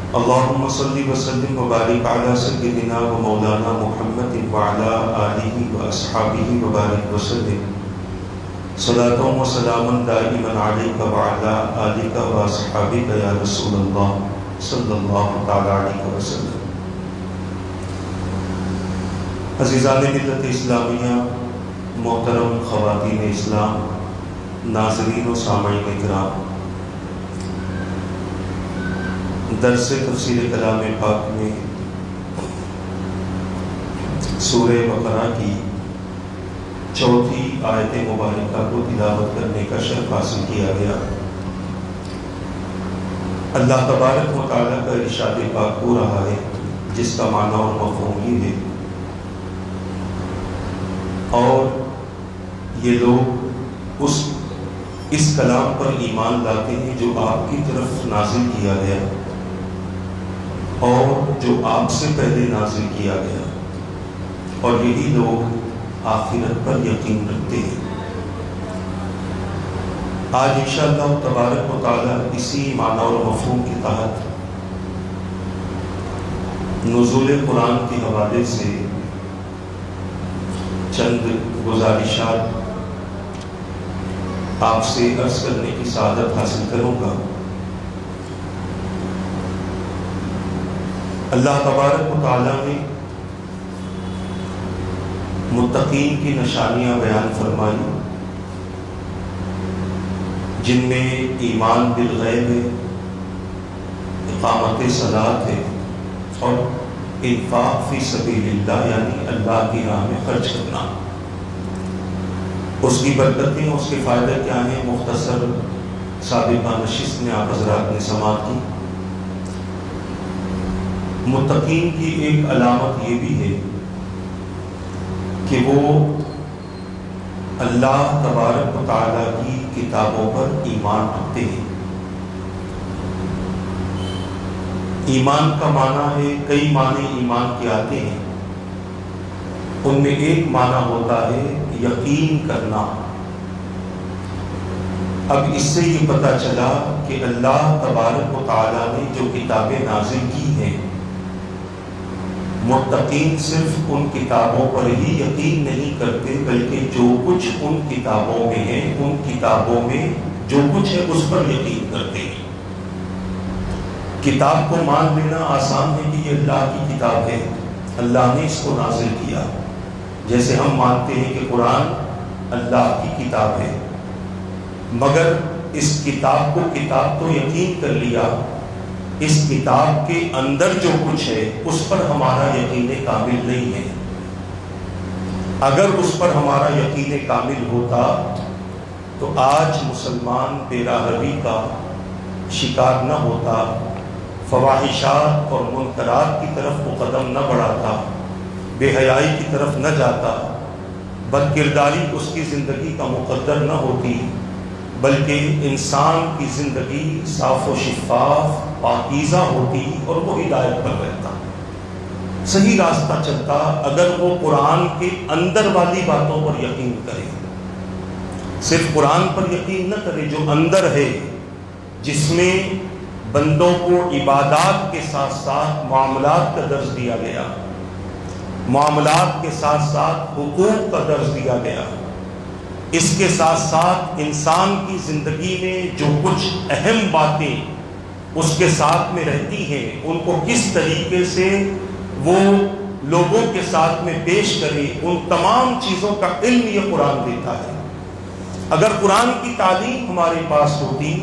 اللهم صل وسلم وبارك على سيدنا ومولانا محمد وعلى آله وأصحابه وبارك وسلم صلاة وسلاما دائما عليك وعلى آلك وأصحابك يا رسول الله صلی اللہ تعالی علیہ وسلم۔ عزیزان ملت اسلامیہ، محترم خواتین اسلام، ناظرین و سامعین کرام، درس تفسیر کلام پاک میں سورہ بقرہ کی چوتھی آیت مبارکہ کو تلاوت کرنے کا شرف حاصل کیا گیا۔ اللہ تبارک و تعالیٰ کا ارشاد پاک ہو رہا ہے، جس کا معنی اور مفہوم یہ ہے، اور یہ لوگ اس کلام پر ایمان لاتے ہیں جو آپ کی طرف نازل کیا گیا اور جو آپ سے پہلے نازل کیا گیا، اور یہی لوگ آخرت پر یقین رکھتے ہیں۔ آج انشاءاللہ تبارک و تعالی اسی معنی اور مفہوم کے تحت نزول قرآن کے حوالے سے چند گزارشات آپ سے عرض کرنے کی سعادت حاصل کروں گا۔ اللہ تبارک و تعالی نے متقین کی نشانیاں بیان فرمائی، جن میں ایمان بالغیب ہے، اقامت صلاۃ ہے، اور انفاق فی سبیل اللہ یعنی اللہ کی راہ میں خرچ کرنا۔ اس کی برکتیں، اس کے فائدے کیا ہیں، مختصر سابقہ نشست میں آپ حضرات نے سماعت کی۔ متقین کی ایک علامت یہ بھی ہے کہ وہ اللہ تبارک و تعالیٰ کی کتابوں پر ایمان رکھتے ہیں۔ ایمان کا معنی ہے، کئی معنی ایمان کے آتے ہیں، ان میں ایک معنی ہوتا ہے یقین کرنا۔ اب اس سے یہ پتہ چلا کہ اللہ تبارک و تعالیٰ نے جو کتابیں نازل کی ہیں، متقین صرف ان کتابوں پر ہی یقین نہیں کرتے، بلکہ جو کچھ ان کتابوں میں ہے، ان کتابوں میں جو کچھ ہے اس پر یقین کرتے ہیں۔ کتاب کو مان لینا آسان ہے کہ یہ اللہ کی کتاب ہے، اللہ نے اس کو نازل کیا، جیسے ہم مانتے ہیں کہ قرآن اللہ کی کتاب ہے، مگر اس کتاب کو کتاب تو یقین کر لیا، اس کتاب کے اندر جو کچھ ہے اس پر ہمارا یقین کامل نہیں ہے۔ اگر اس پر ہمارا یقین کامل ہوتا تو آج مسلمان بے راہ روی کا شکار نہ ہوتا، فواحشات اور منکرات کی طرف وہ قدم نہ بڑھاتا، بے حیائی کی طرف نہ جاتا، بدکرداری اس کی زندگی کا مقدر نہ ہوتی، بلکہ انسان کی زندگی صاف و شفاف پاکیزہ ہوتی اور وہ ہدایت پر رہتا، صحیح راستہ چلتا، اگر وہ قرآن کے اندر والی باتوں پر یقین کرے، صرف قرآن پر یقین نہ کرے، جو اندر ہے، جس میں بندوں کو عبادات کے ساتھ ساتھ معاملات کا درس دیا گیا، معاملات کے ساتھ ساتھ حقوق کا درس دیا گیا، اس کے ساتھ ساتھ انسان کی زندگی میں جو کچھ اہم باتیں اس کے ساتھ میں رہتی ہیں، ان کو کس طریقے سے وہ لوگوں کے ساتھ میں پیش کرے، ان تمام چیزوں کا علم یہ قرآن دیتا ہے۔ اگر قرآن کی تعلیم ہمارے پاس ہوتی،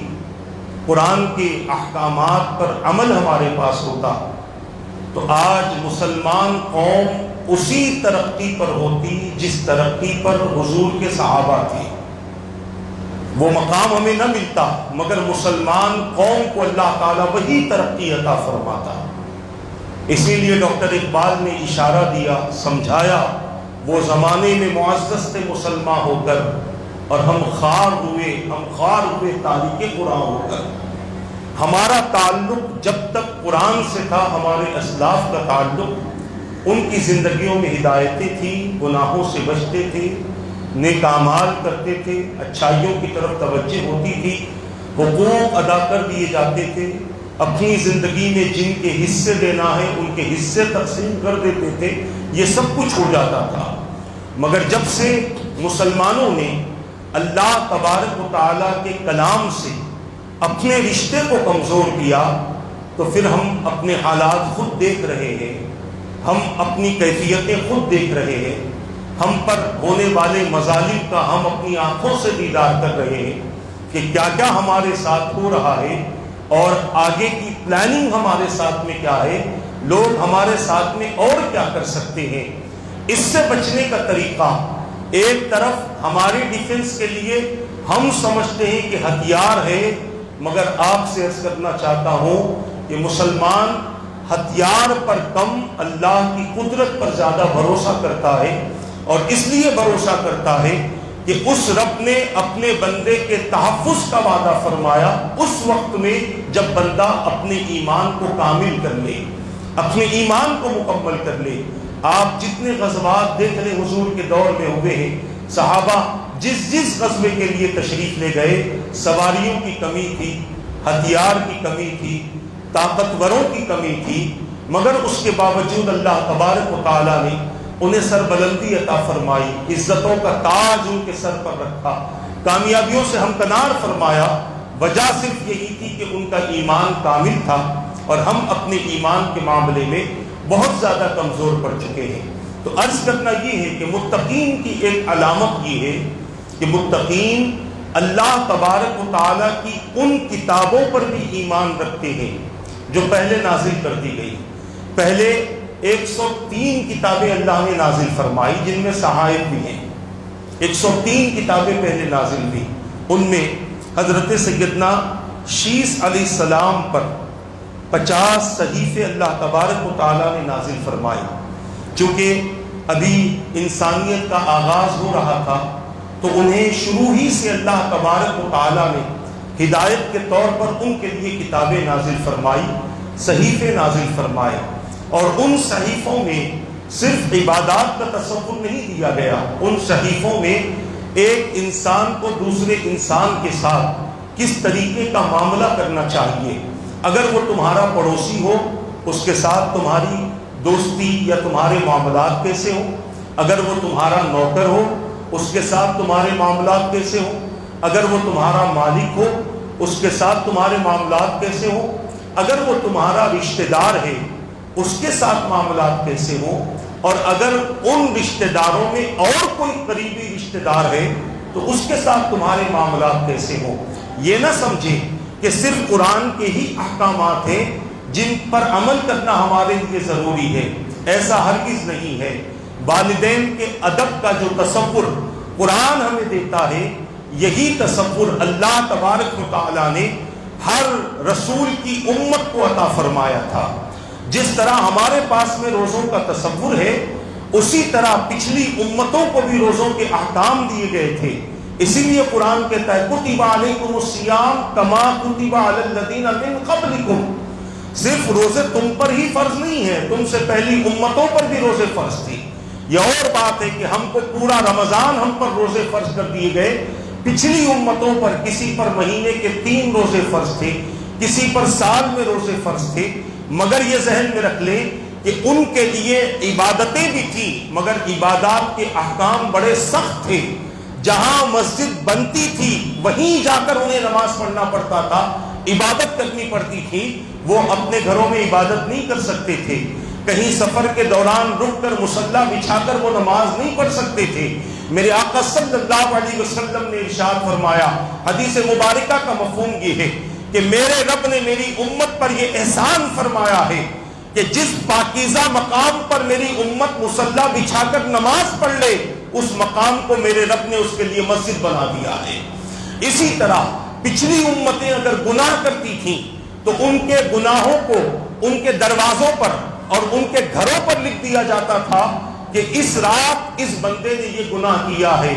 قرآن کے احکامات پر عمل ہمارے پاس ہوتا، تو آج مسلمان قوم اسی ترقی پر ہوتی جس ترقی پر حضور کے صحابہ تھے۔ وہ مقام ہمیں نہ ملتا، مگر مسلمان قوم کو اللہ تعالیٰ وہی ترقی عطا فرماتا۔ اسی لیے ڈاکٹر اقبال نے اشارہ دیا، سمجھایا، وہ زمانے میں معزز تھے مسلمان ہو کر، اور ہم خوار ہوئے تاریک قرآن ہو کر۔ ہمارا تعلق جب تک قرآن سے تھا، ہمارے اسلاف کا تعلق، ان کی زندگیوں میں ہدایتیں تھیں، گناہوں سے بچتے تھے، نیک اعمال کرتے تھے، اچھائیوں کی طرف توجہ ہوتی تھی، حقوق ادا کر دیے جاتے تھے، اپنی زندگی میں جن کے حصے دینا ہے ان کے حصے تقسیم کر دیتے تھے، یہ سب کچھ ہو جاتا تھا۔ مگر جب سے مسلمانوں نے اللہ تبارک و تعالیٰ کے کلام سے اپنے رشتے کو کمزور کیا تو پھر ہم اپنے حالات خود دیکھ رہے ہیں، ہم اپنی کیفیتیں خود دیکھ رہے ہیں، ہم پر ہونے والے مظالم کا ہم اپنی آنکھوں سے دیدار کر رہے ہیں کہ کیا کیا ہمارے ساتھ ہو رہا ہے اور آگے کی پلاننگ ہمارے ساتھ میں کیا ہے، لوگ ہمارے ساتھ میں اور کیا کر سکتے ہیں۔ اس سے بچنے کا طریقہ، ایک طرف ہماری ڈیفنس کے لیے ہم سمجھتے ہیں کہ ہتھیار ہے، مگر آپ سے عرض کرنا چاہتا ہوں کہ مسلمان ہتھیار پر کم اللہ کی قدرت پر زیادہ بھروسہ کرتا ہے، اور اس لیے بھروسہ کرتا ہے کہ اس رب نے اپنے بندے کے تحفظ کا وعدہ فرمایا اس وقت میں جب بندہ اپنے ایمان کو کامل کر لے، اپنے ایمان کو مکمل کر لے۔ آپ جتنے غزوات دیکھ لیں حضور کے دور میں ہوئے ہیں، صحابہ جس غزوے کے لیے تشریف لے گئے، سواریوں کی کمی تھی، ہتھیار کی کمی تھی، طاقتوروں کی کمی تھی، مگر اس کے باوجود اللہ تبارک و تعالیٰ نے انہیں سربلندی عطا فرمائی، عزتوں کا تاج ان کے سر پر رکھا، کامیابیوں سے ہمکنار فرمایا۔ وجہ صرف یہی تھی کہ ان کا ایمان کامل تھا، اور ہم اپنے ایمان کے معاملے میں بہت زیادہ کمزور پڑ چکے ہیں۔ تو عرض کرنا یہ ہے کہ متقین کی ایک علامت یہ ہے کہ متقین اللہ تبارک و تعالیٰ کی ان کتابوں پر بھی ایمان رکھتے ہیں جو پہلے نازل کر دی گئی۔ پہلے 103 کتابیں اللہ نے نازل فرمائی، جن میں صحائف بھی ہیں۔ 103 کتابیں پہلے نازل ہوئی، ان میں حضرت سیدنا شیس علیہ السلام پر 50 صحیفے اللہ تبارک و تعالیٰ نے نازل فرمائے۔ چونکہ ابھی انسانیت کا آغاز ہو رہا تھا تو انہیں شروع ہی سے اللہ تبارک و تعالیٰ نے ہدایت کے طور پر ان کے لیے کتابیں نازل فرمائی، صحیفے نازل فرمائے، اور ان صحیفوں میں صرف عبادات کا تصور نہیں دیا گیا، ان صحیفوں میں ایک انسان کو دوسرے انسان کے ساتھ کس طریقے کا معاملہ کرنا چاہیے، اگر وہ تمہارا پڑوسی ہو اس کے ساتھ تمہاری دوستی یا تمہارے معاملات کیسے ہوں، اگر وہ تمہارا نوکر ہو اس کے ساتھ تمہارے معاملات کیسے ہوں، اگر وہ تمہارا مالک ہو اس کے ساتھ تمہارے معاملات کیسے ہوں، اگر وہ تمہارا رشتہ دار ہے اس کے ساتھ معاملات کیسے ہوں، اور اگر ان رشتہ داروں میں اور کوئی قریبی رشتہ دار ہے تو اس کے ساتھ تمہارے معاملات کیسے ہوں۔ یہ نہ سمجھیں کہ صرف قرآن کے ہی احکامات ہیں جن پر عمل کرنا ہمارے لیے ضروری ہے، ایسا ہرگز نہیں ہے۔ والدین کے ادب کا جو تصور قرآن ہمیں دیتا ہے، یہی تصور اللہ تبارک و تعالیٰ نے ہر رسول کی امت کو عطا فرمایا تھا۔ جس طرح ہمارے پاس میں روزوں کا تصور ہے، اسی طرح پچھلی امتوں کو بھی روزوں کے احکام دیے گئے تھے۔ اسی لیے قرآن کہتا ہے کتب علیکم الصیام کما کتب علی الذین من قبلکم، صرف روزے تم پر ہی فرض نہیں ہے، تم سے پہلی امتوں پر بھی روزے فرض تھی۔ یہ اور بات ہے کہ ہم کو پورا رمضان ہم پر روزے فرض کر دیے گئے، پچھلی امتوں پر کسی پر مہینے کے 3 روزے فرض تھے، کسی پر سال میں روزے فرض تھے، مگر یہ ذہن میں رکھ لیں کہ ان کے لیے عبادتیں بھی تھیں، مگر عبادات کے احکام بڑے سخت تھے۔ جہاں مسجد بنتی تھی وہیں جا کر انہیں نماز پڑھنا پڑتا تھا، عبادت کرنی پڑتی تھی، وہ اپنے گھروں میں عبادت نہیں کر سکتے تھے، کہیں سفر کے دوران رک کر مصلی بچھا کر وہ نماز نہیں پڑھ سکتے تھے۔ میرے آقا صلی اللہ علیہ وسلم نے ارشاد فرمایا، حدیث مبارکہ کا مفہوم یہ ہے کہ میرے رب نے میری امت پر یہ احسان فرمایا ہے کہ جس پاکیزہ مقام پر میری امت مصلی بچھا کر نماز پڑھ لے، اس مقام کو میرے رب نے اس کے لیے مسجد بنا دیا ہے۔ اسی طرح پچھلی امتیں اگر گناہ کرتی تھیں تو ان کے گناہوں کو ان کے دروازوں پر اور ان کے گھروں پر لکھ دیا جاتا تھا کہ اس رات اس بندے نے یہ گناہ کیا ہے،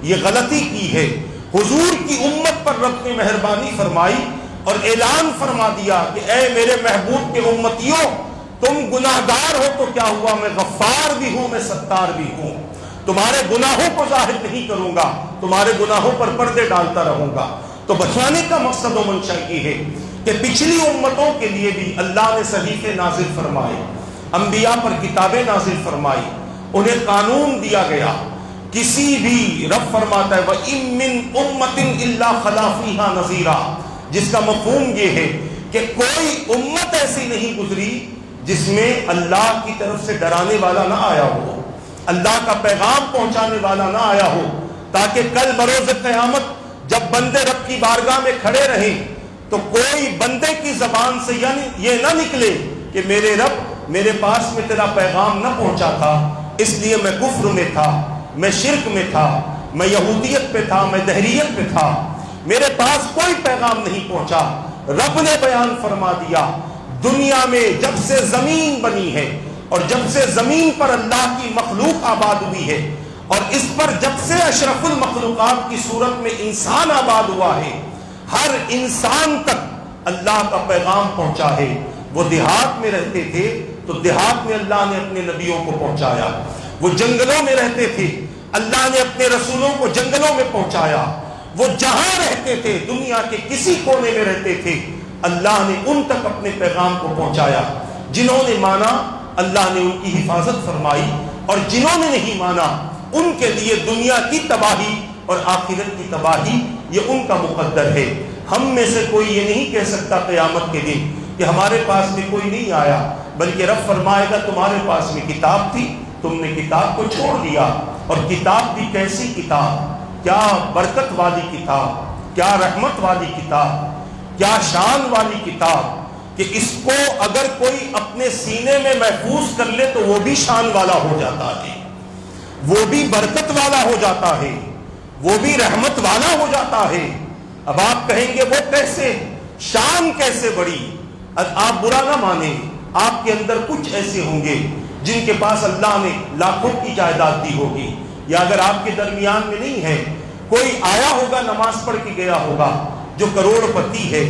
یہ غلطی کی ہے۔ حضور کی امت پر رب نے مہربانی فرمائی اور اعلان فرما دیا کہ اے میرے محبوب کے امتیوں، تم گناہگار ہو تو کیا ہوا، میں غفار بھی ہوں، میں ستار بھی ہوں، تمہارے گناہوں کو ظاہر نہیں کروں گا، تمہارے گناہوں پر پردے ڈالتا رہوں گا۔ تو بچانے کا مقصد و منشا یہ ہے کہ پچھلی امتوں کے لیے بھی اللہ نے صحیفے نازل فرمائے، انبیاء پر کتابیں نازل فرمائی، انہیں قانون دیا گیا. کسی بھی رب فرماتا ہے وَإِن مِّن أُمَّةٍ إِلَّا خَلَا فِيهَا نَذِيرًا، جس کا مفہوم یہ ہے کہ کوئی امت ایسی نہیں گزری جس میں اللہ کی طرف سے ڈرانے والا نہ آیا ہو، اللہ کا پیغام پہنچانے والا نہ آیا ہو، تاکہ کل بروز قیامت جب بندے رب کی بارگاہ میں کھڑے رہیں تو کوئی بندے کی زبان سے یعنی یہ نہ نکلے کہ میرے رب میرے پاس میں تیرا پیغام نہ پہنچا تھا، اس لیے میں کفر میں تھا، میں شرک میں تھا، میں یہودیت پہ تھا، میں دہریت پہ تھا، میرے پاس کوئی پیغام نہیں پہنچا. رب نے بیان فرما دیا دنیا میں جب سے زمین بنی ہے اور جب سے زمین پر اللہ کی مخلوق آباد ہوئی ہے اور اس پر جب سے اشرف المخلوقات کی صورت میں انسان آباد ہوا ہے، ہر انسان تک اللہ کا پیغام پہنچا ہے. وہ دیہات میں رہتے تھے تو دیہات میں اللہ نے اپنے نبیوں کو پہنچایا، وہ جنگلوں میں رہتے تھے اللہ نے اپنے رسولوں کو جنگلوں میں پہنچایا، وہ جہاں رہتے تھے دنیا کے کسی کونے میں رہتے تھے اللہ نے ان تک اپنے پیغام کو پہنچایا. جنہوں نے مانا اللہ نے ان کی حفاظت فرمائی اور جنہوں نے نہیں مانا ان کے لیے دنیا کی تباہی اور آخرت کی تباہی یہ ان کا مقدر ہے. ہم میں سے کوئی یہ نہیں کہہ سکتا قیامت کے دن کہ ہمارے پاس میں کوئی نہیں آیا، بلکہ رب فرمائے گا تمہارے پاس میں کتاب تھی، تم نے کتاب کو چھوڑ دیا. اور کتاب بھی کیسی کتاب، کیا برکت والی کتاب، کیا رحمت والی کتاب، کیا شان والی کتاب کہ اس کو اگر کوئی اپنے سینے میں محفوظ کر لے تو وہ بھی شان والا ہو جاتا ہے، وہ بھی برکت والا ہو جاتا ہے، وہ بھی رحمت والا ہو جاتا ہے. اب آپ کہیں گے وہ کیسے، شان کیسے بڑی؟ آپ برا نہ مانیں، آپ کے اندر کچھ ایسے ہوں گے جن کے پاس اللہ نے لاکھوں کی جائیداد دی ہوگی، یا اگر آپ کے درمیان میں نہیں ہے کوئی آیا ہوگا نماز پڑھ کے گیا ہوگا جو کروڑ پتی ہے،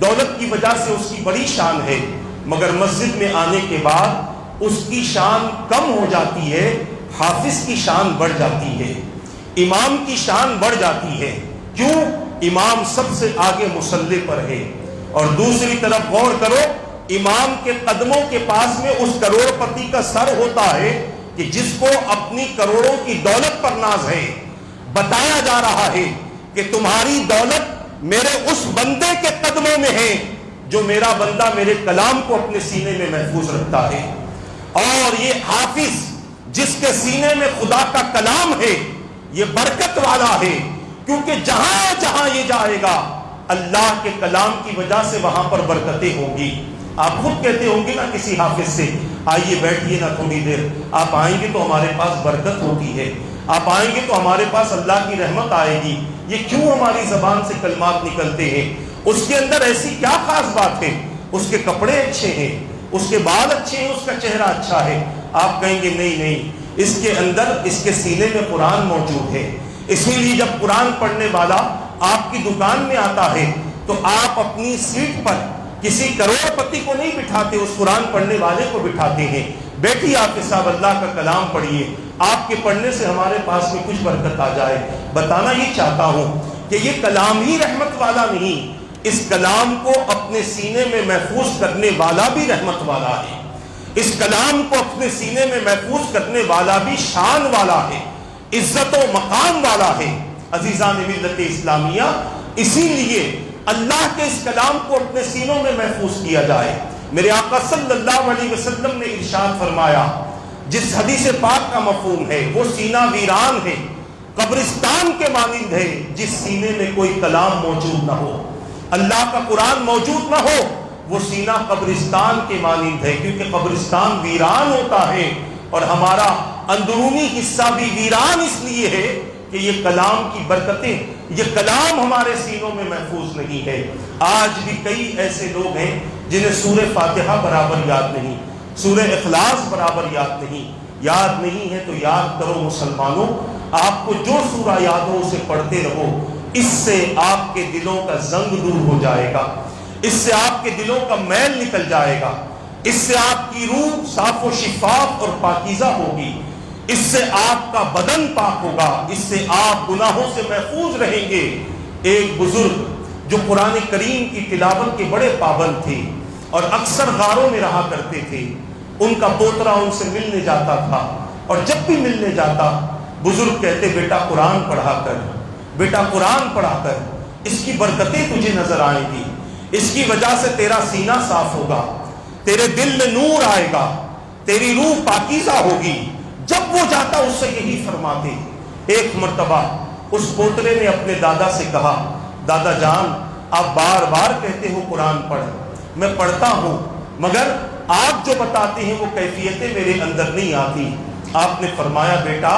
دولت کی وجہ سے اس کی بڑی شان ہے، مگر مسجد میں آنے کے بعد اس کی شان کم ہو جاتی ہے، حافظ کی شان بڑھ جاتی ہے، امام کی شان بڑھ جاتی ہے. کیوں؟ امام سب سے آگے مصلی پر ہے. اور دوسری طرف غور کرو، امام کے قدموں کے پاس میں اس کروڑ پتی کا سر ہوتا ہے کہ جس کو اپنی کروڑوں کی دولت پر ناز ہے. بتایا جا رہا ہے کہ تمہاری دولت میرے اس بندے کے قدموں میں ہے جو میرا بندہ میرے کلام کو اپنے سینے میں محفوظ رکھتا ہے. اور یہ حافظ جس کے سینے میں خدا کا کلام ہے یہ برکت والا ہے، کیونکہ جہاں جہاں یہ جائے گا اللہ کے کلام کی وجہ سے وہاں پر برکتیں ہوں گی. آپ خود کہتے ہوں گے نا کسی حافظ سے آئیے بیٹھیے نا تھوڑی دیر، آپ آئیں گے تو ہمارے پاس برکت ہوتی ہے، آپ آئیں گے تو ہمارے پاس اللہ کی رحمت آئے گی. یہ کیوں ہماری زبان سے کلمات نکلتے ہیں؟ اس کے اندر ایسی کیا خاص بات ہے؟ اس کے کپڑے اچھے ہیں، اس کے بال اچھے ہیں، اس کا چہرہ اچھا ہے. آپ کہیں گے نہیں نہیں، اس کے اندر اس کے سینے میں قرآن موجود ہے. اسی لیے جب قرآن پڑھنے والا آپ کی دکان میں آتا ہے تو آپ اپنی سیٹ پر کسی کروڑ پتی کو نہیں بٹھاتے، اس قرآن پڑھنے والے کو بٹھاتے ہیں. بیٹھی آپ کے صاحب اللہ کا کلام پڑھیے، آپ کے پڑھنے سے ہمارے پاس میں کچھ برکت آ جائے. بتانا یہ چاہتا ہوں کہ یہ کلام ہی رحمت والا نہیں، اس کلام کو اپنے سینے میں محفوظ کرنے والا بھی رحمت والا ہے، اس کلام کو اپنے سینے میں محفوظ کرنے والا بھی شان والا ہے، عزت و مقام والا ہے. عزیزان ملت اسلامیہ، اسی لیے اللہ کے اس کلام کو اپنے سینوں میں محفوظ کیا جائے. میرے آقا صلی اللہ علیہ وسلم نے ارشاد فرمایا، جس حدیث پاک کا مفہوم ہے وہ سینہ ویران ہے، قبرستان کے مانند ہے جس سینے میں کوئی کلام موجود نہ ہو، اللہ کا قرآن موجود نہ ہو، وہ سینہ قبرستان کے مانند ہے. کیونکہ قبرستان ویران ہوتا ہے اور ہمارا اندرونی حصہ بھی ویران اس لیے ہے کہ یہ کلام کی برکتیں، یہ کلام ہمارے سینوں میں محفوظ نہیں ہے. آج بھی کئی ایسے لوگ ہیں جنہیں سورہ فاتحہ برابر یاد نہیں، سورہ اخلاص برابر یاد نہیں. یاد نہیں ہے تو یاد کرو مسلمانوں، آپ کو جو سورہ یاد ہو اسے پڑھتے رہو، اس سے آپ کے دلوں کا زنگ دور ہو جائے گا، اس سے آپ کے دلوں کا میل نکل جائے گا، اس سے آپ کی روح صاف و شفاف اور پاکیزہ ہوگی، اس سے آپ کا بدن پاک ہوگا، اس سے آپ گناہوں سے محفوظ رہیں گے. ایک بزرگ جو قرآن کریم کی تلاوت کے بڑے پابند تھے اور اکثر غاروں میں رہا کرتے تھے، ان کا پوترا ان سے ملنے جاتا تھا، اور جب بھی ملنے جاتا بزرگ کہتے بیٹا قرآن پڑھا کر، بیٹا قرآن پڑھا کر، اس کی برکتیں تجھے نظر آئیں گی، اس کی وجہ سے تیرا سینہ صاف ہوگا، تیرے دل میں نور آئے گا، تیری روح پاکیزہ ہوگی۔ جب وہ جاتا اس سے یہی فرماتے۔ ایک مرتبہ اس پوترے نے اپنے دادا سے کہا، دادا جان آپ بار بار کہتے ہو قرآن پڑھ، میں پڑھتا ہوں، مگر آپ جو بتاتے ہیں وہ کیفیتیں میرے اندر نہیں آتی۔ آپ نے فرمایا بیٹا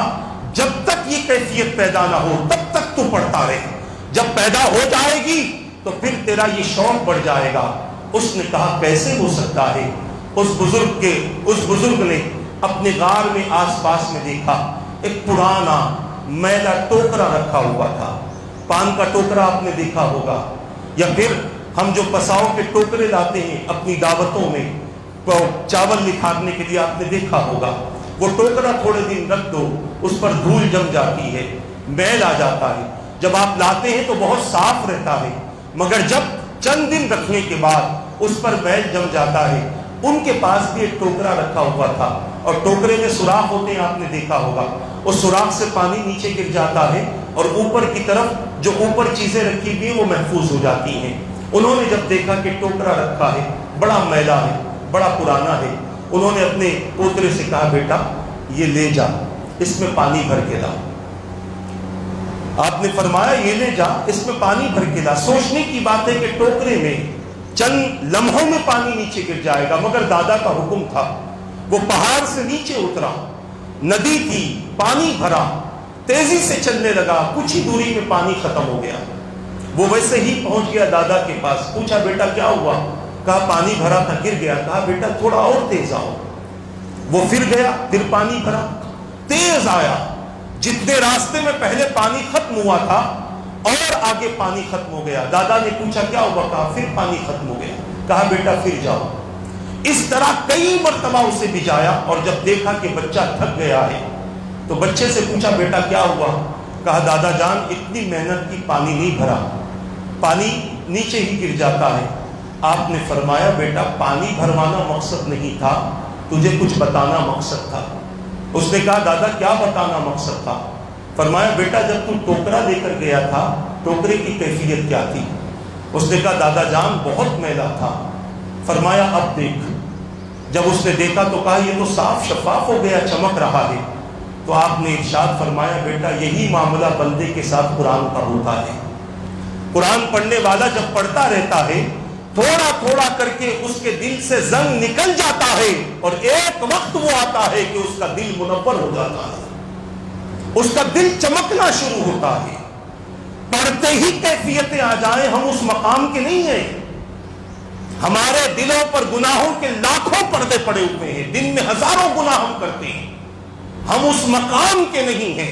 جب تک یہ کیفیت پیدا نہ ہو تب تک تو پڑھتا رہے، جب پیدا ہو جائے گی تو پھر تیرا یہ شوق بڑھ جائے گا۔ اس نے کہا کیسے ہو سکتا ہے؟ اس بزرگ نے اپنے غار میں آس پاس میں دیکھا، ایک پرانا میلا ٹوکرا رکھا ہوا تھا، پان کا ٹوکرا آپ نے دیکھا ہوگا، یا پھر ہم جو پساؤ کے ٹوکرے لاتے ہیں اپنی دعوتوں میں چاول نکھارنے کے لیے، آپ نے دیکھا ہوگا، وہ ٹوکرا تھوڑے دن رکھ دو اس پر دھول جم جاتی ہے، میل آ جاتا ہے، جب آپ لاتے ہیں تو بہت صاف رہتا ہے، مگر جب چند دن رکھنے کے بعد اس پر میل جم جاتا ہے۔ ان کے پاس بھی ایک ٹوکرا رکھا ہوا تھا، اور ٹوکرے میں سوراخ ہوتے ہیں، آپ نے دیکھا ہوگا، اس سوراخ سے پانی نیچے گر جاتا ہے اور اوپر کی طرف جو اوپر چیزیں رکھی ہوئی وہ محفوظ ہو جاتی ہیں۔ انہوں نے جب دیکھا کہ ٹوکرا رکھا ہے، بڑا میلا ہے، بڑا پرانا ہے، انہوں نے اپنے پوترے سے کہا بیٹا یہ لے جا، اس میں پانی بھر کے لا۔ آپ نے فرمایا یہ لے جا، اس میں پانی بھر کے لا۔ سوچنے کی بات ہے کہ ٹوکرے میں چند لمحوں میں پانی نیچے گر جائے گا، مگر دادا کا حکم تھا۔ وہ پہاڑ سے نیچے اترا، ندی تھی، پانی بھرا، تیزی سے چلنے لگا، کچھ ہی دوری میں پانی ختم ہو گیا۔ وہ ویسے ہی پہنچ گیا دادا کے پاس، پوچھا بیٹا کیا ہوا؟ کہا پانی بھرا تھا گر گیا۔ کہا بیٹا تھوڑا اور تیز آؤ۔ وہ پھر گیا، پھر پانی بھرا، تیز آیا، جتنے راستے میں پہلے پانی ختم ہوا تھا اور آگے پانی ختم ہو گیا۔ دادا نے پوچھا کیا ہوا؟ کہا پھر پانی ختم ہو گیا۔ کہا بیٹا پھر جاؤ۔ اس طرح کئی مرتبہ اسے بھجایا، اور جب دیکھا کہ بچہ تھک گیا ہے تو بچے سے پوچھا بیٹا کیا ہوا؟ کہا دادا جان اتنی محنت کی، پانی نہیں بھرا، پانی نیچے ہی گر جاتا ہے۔ آپ نے فرمایا بیٹا پانی بھروانا مقصد نہیں تھا، تجھے کچھ بتانا مقصد تھا۔ اس نے کہا دادا کیا بتانا مقصد تھا؟ فرمایا بیٹا جب تو ٹوکرا لے کر گیا تھا ٹوکرے کی کیفیت کیا تھی؟ اس نے کہا دادا جان بہت میلا تھا۔ فرمایا اب دیکھ۔ جب اس نے دیکھا تو کہا یہ تو صاف شفاف ہو گیا، چمک رہا ہے۔ تو آپ نے ارشاد فرمایا بیٹا یہی معاملہ بندے کے ساتھ قرآن کا ہوتا ہے۔ قرآن پڑھنے والا جب پڑھتا رہتا ہے تھوڑا تھوڑا کر کے اس کے دل سے زنگ نکل جاتا ہے، اور ایک وقت وہ آتا ہے کہ اس کا دل منور ہو جاتا ہے، اس کا دل چمکنا شروع ہوتا ہے۔ پڑھتے ہی کیفیتیں آ جائیں، ہم اس مقام کے نہیں ہیں۔ ہمارے دلوں پر گناہوں کے لاکھوں پردے پڑے ہوئے ہیں، دن میں ہزاروں گناہ ہم کرتے ہیں، ہم اس مقام کے نہیں ہیں،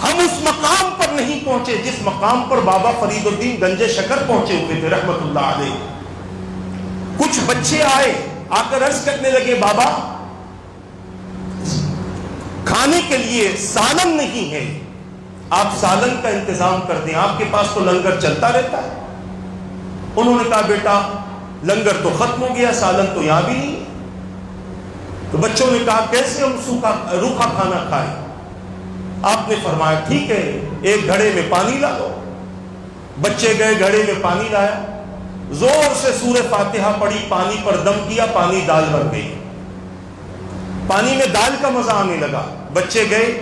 ہم اس مقام پر نہیں پہنچے جس مقام پر بابا فرید الدین گنج شکر پہنچے ہوئے تھے رحمت اللہ علیہ۔ کچھ بچے آئے، آ کر عرض کرنے لگے بابا کھانے کے لیے سالن نہیں ہے، آپ سالن کا انتظام کر دیں، آپ کے پاس تو لنگر چلتا رہتا ہے۔ انہوں نے کہا بیٹا لنگر تو ختم ہو گیا، سالن تو یہاں بھی نہیں ہے۔ تو بچوں نے کہا کیسے ہم روکھا کھانا کھائیں؟ آپ نے فرمایا ٹھیک ہے ایک گھڑے میں پانی لا دو۔ بچے گئے گھڑے میں پانی لایا، زور سے سورہ فاتحہ پڑھی، پانی پر دم کیا، پانی دال بن گئی۔ پانی میں دال کا مزہ آنے لگا، بچے گئے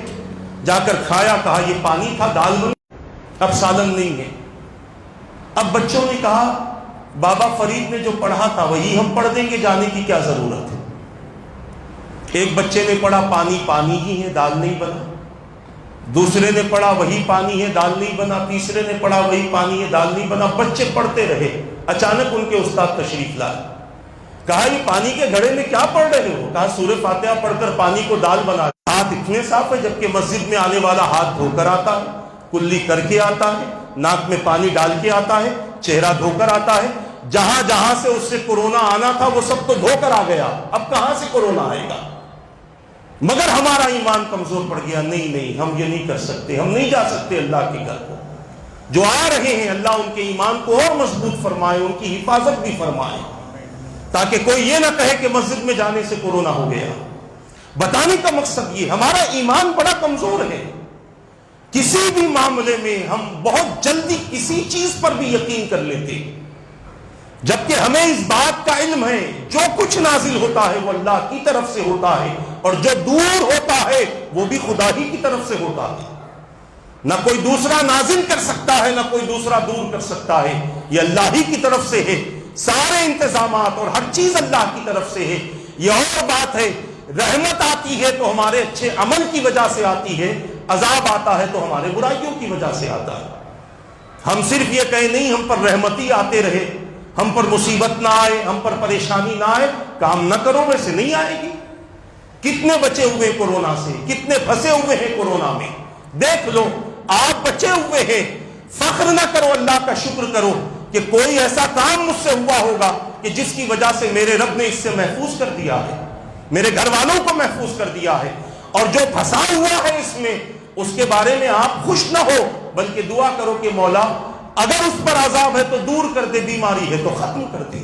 جا کر کھایا، کہا یہ پانی تھا، دال بن گئی، اب سالن نہیں ہے۔ اب بچوں نے کہا بابا فرید نے جو پڑھا تھا وہی ہم پڑھ دیں گے، جانے کی کیا ضرورت ہے؟ ایک بچے نے پڑھا پانی پانی ہی ہے، دال نہیں بنا، دوسرے نے پڑھا وہی پانی ہے، دال نہیں بنا، تیسرے نے پڑھا وہی پانی ہے، دال نہیں بنا۔ بچے پڑھتے رہے، اچانک ان کے استاد تشریف لائے، کہا یہ پانی کے گھڑے میں کیا پڑھ رہے ہو؟ کہا سورہ فاتحہ پڑھ کر پانی کو دال بنا۔ ہاتھ اتنے صاف ہے جبکہ مسجد میں آنے والا ہاتھ دھو کر آتا ہے، کلی کر کے آتا ہے، ناک میں پانی ڈال کے آتا ہے، چہرہ دھو کر آتا ہے۔ جہاں جہاں سے اس سے کورونا آنا تھا وہ سب تو دھو کر آ گیا، اب کہاں سے کورونا آئے گا؟ مگر ہمارا ایمان کمزور پڑ گیا، نہیں ہم یہ نہیں کر سکتے، ہم نہیں جا سکتے اللہ کے گھر کو۔ جو آ رہے ہیں اللہ ان کے ایمان کو اور مضبوط فرمائے، ان کی حفاظت بھی فرمائے، تاکہ کوئی یہ نہ کہے کہ مسجد میں جانے سے کورونا ہو گیا۔ بتانے کا مقصد یہ، ہمارا ایمان بڑا کمزور ہے، کسی بھی معاملے میں ہم بہت جلدی کسی چیز پر بھی یقین کر لیتے، جبکہ ہمیں اس بات کا علم ہے جو کچھ نازل ہوتا ہے وہ اللہ کی طرف سے ہوتا ہے، اور جو دور ہوتا ہے وہ بھی خدا ہی کی طرف سے ہوتا ہے۔ نہ کوئی دوسرا نازل کر سکتا ہے، نہ کوئی دوسرا دور کر سکتا ہے، یہ اللہ ہی کی طرف سے ہے۔ سارے انتظامات اور ہر چیز اللہ کی طرف سے ہے۔ یہ اور بات ہے، رحمت آتی ہے تو ہمارے اچھے عمل کی وجہ سے آتی ہے، عذاب آتا ہے تو ہمارے برائیوں کی وجہ سے آتا ہے۔ ہم صرف یہ کہیں نہیں ہم پر رحمتی آتے رہے، ہم پر مصیبت نہ آئے، ہم پر پریشانی نہ آئے، کام نہ کرو، ویسے نہیں آئے گی۔ کتنے بچے ہوئے کورونا سے، کتنے پھنسے ہوئے ہیں کورونا میں، دیکھ لو۔ آپ بچے ہوئے ہیں، فخر نہ کرو، اللہ کا شکر کرو کہ کوئی ایسا کام مجھ سے ہوا ہوگا کہ جس کی وجہ سے میرے رب نے اس سے محفوظ کر دیا ہے، میرے گھر والوں کو محفوظ کر دیا ہے۔ اور جو پھنسا ہوا ہے اس میں، اس کے بارے میں آپ خوش نہ ہو، بلکہ دعا کرو کہ مولا اگر اس پر عذاب ہے تو دور کر دے، بیماری ہے تو ختم کر دے،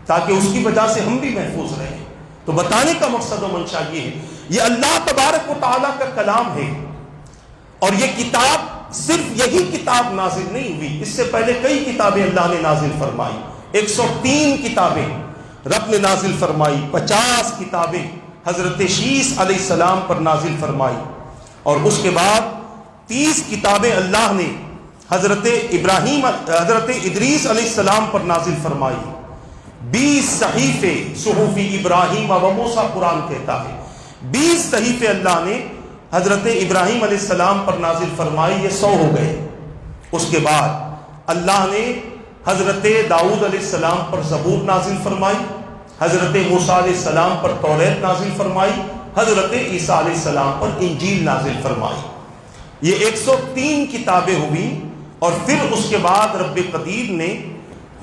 تاکہ اس کی وجہ سے ہم بھی محفوظ رہیں۔ تو بتانے کا مقصد و منشا یہ ہے، یہ اللہ تبارک و تعالیٰ کا کلام ہے، اور یہ کتاب صرف یہی کتاب نازل نہیں ہوئی، اس سے پہلے کئی کتابیں اللہ نے نازل فرمائی۔ 103 کتابیں رب نے نازل فرمائی، 50 کتابیں حضرت شیس علیہ السلام پر نازل فرمائی، اور اس کے بعد 30 کتابیں اللہ نے حضرت ادریس علیہ السلام پر نازل فرمائی، 20 صحیفے صحف ابراہیم و موسیٰ قرآن کہتا ہے، 20 صحیفے اللہ نے حضرت ابراہیم علیہ السلام پر نازل فرمائی، یہ 100 ہو گئے۔ اس کے بعد اللہ نے حضرت داؤد علیہ السلام پر زبور نازل فرمائی، حضرت موسیٰ علیہ السلام پر توریت نازل فرمائی، حضرت عیسیٰ علیہ السلام پر انجیل نازل فرمائی۔ یہ 103 کتابیں ہوئی، اور پھر اس کے بعد رب قدیر نے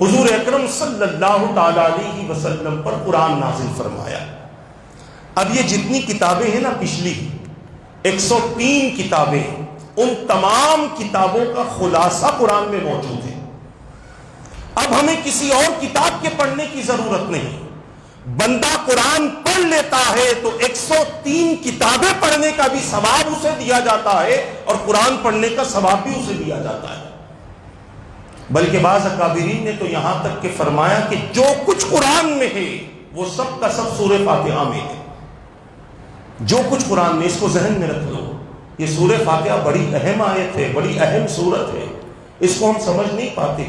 حضور اکرم صلی اللہ تعالی علیہ وسلم پر قرآن نازل فرمایا۔ اب یہ جتنی کتابیں ہیں نا، پچھلی 103 کتابیں، ان تمام کتابوں کا خلاصہ قرآن میں موجود ہے۔ اب ہمیں کسی اور کتاب کے پڑھنے کی ضرورت نہیں، بندہ قرآن پڑھ لیتا ہے تو 103 کتابیں پڑھنے کا بھی ثواب اسے دیا جاتا ہے، اور قرآن پڑھنے کا ثواب بھی اسے دیا جاتا ہے۔ بلکہ بعض اکابرین نے تو یہاں تک کہ فرمایا کہ جو کچھ قرآن میں ہے وہ سب کا سب سورہ فاتحہ میں ہے۔ جو کچھ قرآن میں، اس کو ذہن میں رکھ لو، یہ سورہ فاتحہ بڑی اہم آیت ہے، بڑی اہم سورت ہے، اس کو ہم سمجھ نہیں پاتے۔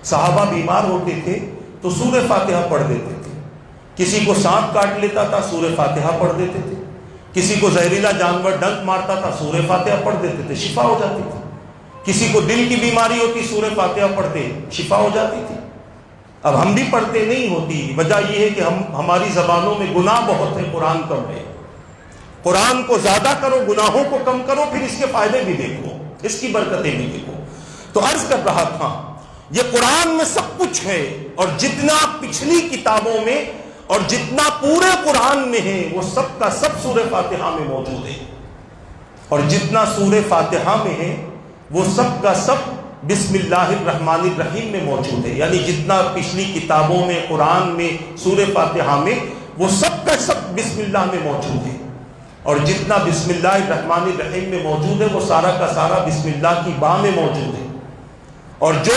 صحابہ بیمار ہوتے تھے تو سورہ فاتحہ پڑھ دیتے تھے، کسی کو سانپ کاٹ لیتا تھا سورہ فاتحہ پڑھ دیتے تھے، کسی کو زہریلا جانور ڈنک مارتا تھا سورہ فاتحہ پڑھ دیتے تھے، شفا ہو جاتی تھی۔ کسی کو دل کی بیماری ہوتی سورہ فاتحہ پڑھتے، شفا ہو جاتی تھی۔ اب ہم بھی پڑھتے نہیں ہوتی، وجہ یہ ہے کہ ہماری زبانوں میں گناہ بہت ہے، قرآن کم ہے۔ قرآن کو زیادہ کرو، گناہوں کو کم کرو، پھر اس کے فائدے بھی دیکھو، اس کی برکتیں بھی دیکھو۔ تو عرض کر رہا تھا، یہ قرآن میں سب کچھ ہے، اور جتنا پچھلی کتابوں میں اور جتنا پورے قرآن میں ہے وہ سب کا سب سورہ فاتحہ میں موجود ہے، اور جتنا سورہ فاتحہ میں ہے وہ سب کا سب بسم اللہ الرحمن الرحیم میں موجود ہے۔ یعنی جتنا پچھلی کتابوں میں، قرآن میں، سورہ فاتحہ میں، وہ سب کا سب بسم اللہ میں موجود ہے، اور جتنا بسم اللہ الرحمن الرحیم میں موجود ہے وہ سارا کا سارا بسم اللہ کی با میں موجود ہے، اور جو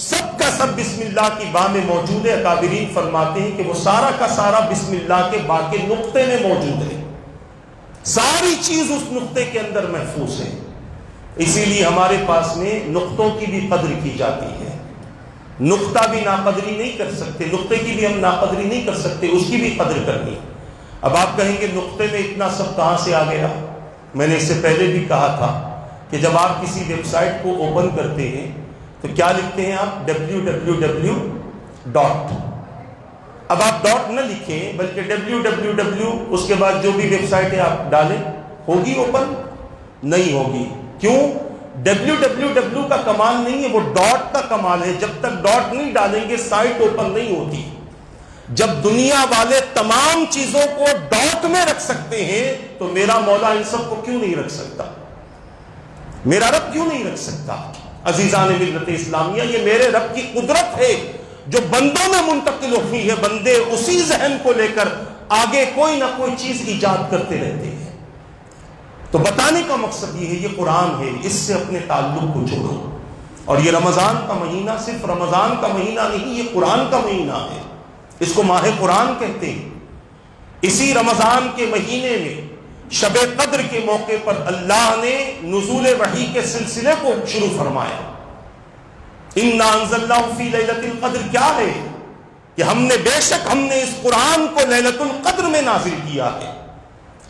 سب کا سب بسم اللہ کی با میں موجود ہے، اکابرین فرماتے ہیں کہ وہ سارا کا سارا بسم اللہ کے با کے نقطے میں موجود ہے، ساری چیز اس نقطے کے اندر محفوظ ہے۔ اسی لیے ہمارے پاس میں نقطوں کی بھی قدر کی جاتی ہے، نقطہ بھی ناقدری نہیں کر سکتے، نقطے کی بھی ہم ناقدری نہیں کر سکتے، اس کی بھی قدر کرنی۔ اب آپ کہیں گے نقطے میں اتنا سب کہاں سے آ گیا؟ میں نے اس سے پہلے بھی کہا تھا کہ جب آپ کسی ویب سائٹ کو اوپن کرتے ہیں تو کیا لکھتے ہیں آپ؟ www dot. اب آپ ڈاٹ نہ لکھیں بلکہ www اس کے بعد جو بھی ویب سائٹ ہے آپ ڈالیں، ہوگی اوپن؟ نہیں ہوگی۔ کیوں؟ www کا کمال نہیں ہے، وہ ڈاٹ کا کمال ہے۔ جب تک ڈاٹ نہیں ڈالیں گے سائٹ اوپن نہیں ہوتی۔ جب دنیا والے تمام چیزوں کو ڈاٹ میں رکھ سکتے ہیں تو میرا مولا ان سب کو کیوں نہیں رکھ سکتا؟ میرا رب کیوں نہیں رکھ سکتا؟ عزیزان ملت اسلامیہ، یہ میرے رب کی قدرت ہے جو بندوں میں منتقل ہوئی ہے، بندے اسی ذہن کو لے کر آگے کوئی نہ کوئی چیز ایجاد کرتے رہتے ہیں۔ تو بتانے کا مقصد یہ ہے، یہ قرآن ہے، اس سے اپنے تعلق کو جوڑو۔ اور یہ رمضان کا مہینہ صرف رمضان کا مہینہ نہیں، یہ قرآن کا مہینہ ہے، اس کو ماہ قرآن کہتے ہیں۔ اسی رمضان کے مہینے میں شب قدر کے موقع پر اللہ نے نزول وحی کے سلسلے کو شروع فرمایا۔ اِنَّا أَنزَلْنَاهُ فِي لَيْلَةِ الْقَدْرِ، کیا ہے کہ بے شک ہم نے اس قرآن کو لیلۃ القدر میں نازل کیا ہے۔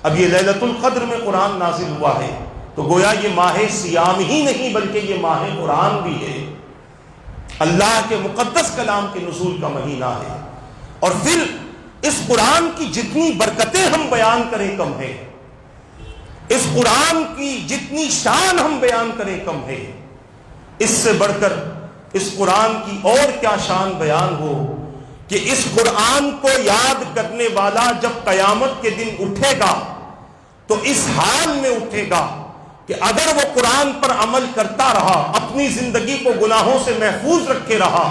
اب یہ لیلۃ القدر میں قرآن نازل ہوا ہے تو گویا یہ ماہ صیام ہی نہیں بلکہ یہ ماہ قرآن بھی ہے، اللہ کے مقدس کلام کے نزول کا مہینہ ہے۔ اور پھر اس قرآن کی جتنی برکتیں ہم بیان کریں کم ہے، اس قرآن کی جتنی شان ہم بیان کریں کم ہے۔ اس سے بڑھ کر اس قرآن کی اور کیا شان بیان ہو کہ اس قرآن کو یاد کرنے والا جب قیامت کے دن اٹھے گا تو اس حال میں اٹھے گا کہ اگر وہ قرآن پر عمل کرتا رہا، اپنی زندگی کو گناہوں سے محفوظ رکھے رہا،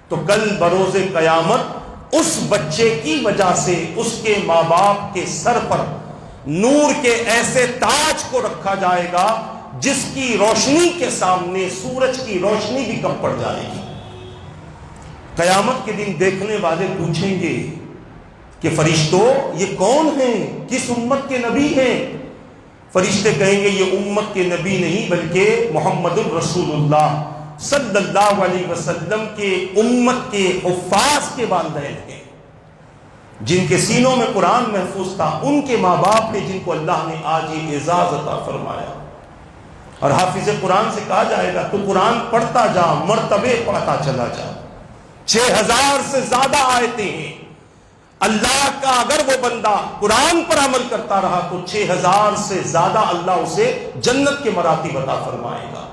تو کل بروز قیامت اس بچے کی وجہ سے اس کے ماں باپ کے سر پر نور کے ایسے تاج کو رکھا جائے گا جس کی روشنی کے سامنے سورج کی روشنی بھی کم پڑ جائے گی۔ قیامت کے دن دیکھنے والے پوچھیں گے کہ فرشتوں یہ کون ہیں، کس امت کے نبی ہیں؟ فرشتے کہیں گے یہ امت کے نبی نہیں بلکہ محمد الرسول اللہ صلی اللہ علیہ وسلم کے امت کے حفاظ کے والدین ہیں، جن کے سینوں میں قرآن محفوظ تھا، ان کے ماں باپ ہیں جن کو اللہ نے آج یہ اعزاز عطا فرمایا۔ اور حافظ قرآن سے کہا جائے گا تو قرآن پڑھتا جا، مرتبے پڑھتا چلا جا۔ 6000 سے زیادہ آیتیں ہیں، اللہ کا اگر وہ بندہ قرآن پر عمل کرتا رہا تو 6000 سے زیادہ اللہ اسے جنت کے مراتب عطا فرمائے گا۔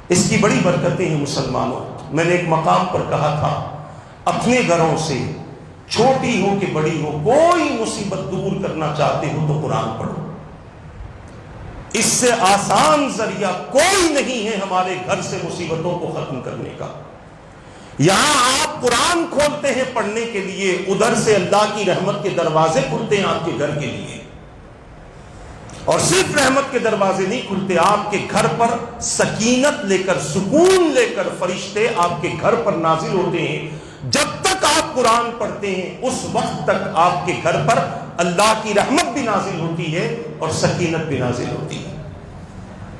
اس کی بڑی برکتیں ہیں مسلمانوں۔ میں نے ایک مقام پر کہا تھا، اپنے گھروں سے چھوٹی ہو کہ بڑی ہو کوئی مصیبت دور کرنا چاہتے ہو تو قرآن پڑھو، اس سے آسان ذریعہ کوئی نہیں ہے ہمارے گھر سے مصیبتوں کو ختم کرنے کا۔ یہاں آپ قرآن کھولتے ہیں پڑھنے کے لیے، ادھر سے اللہ کی رحمت کے دروازے کھلتے ہیں آپ کے گھر کے لیے۔ اور صرف رحمت کے دروازے نہیں کھلتے، آپ کے گھر پر سکینت لے کر، سکون لے کر فرشتے آپ کے گھر پر نازل ہوتے ہیں۔ جب تک آپ قرآن پڑھتے ہیں اس وقت تک آپ کے گھر پر اللہ کی رحمت بھی نازل ہوتی ہے اور سکینت بھی نازل ہوتی ہے۔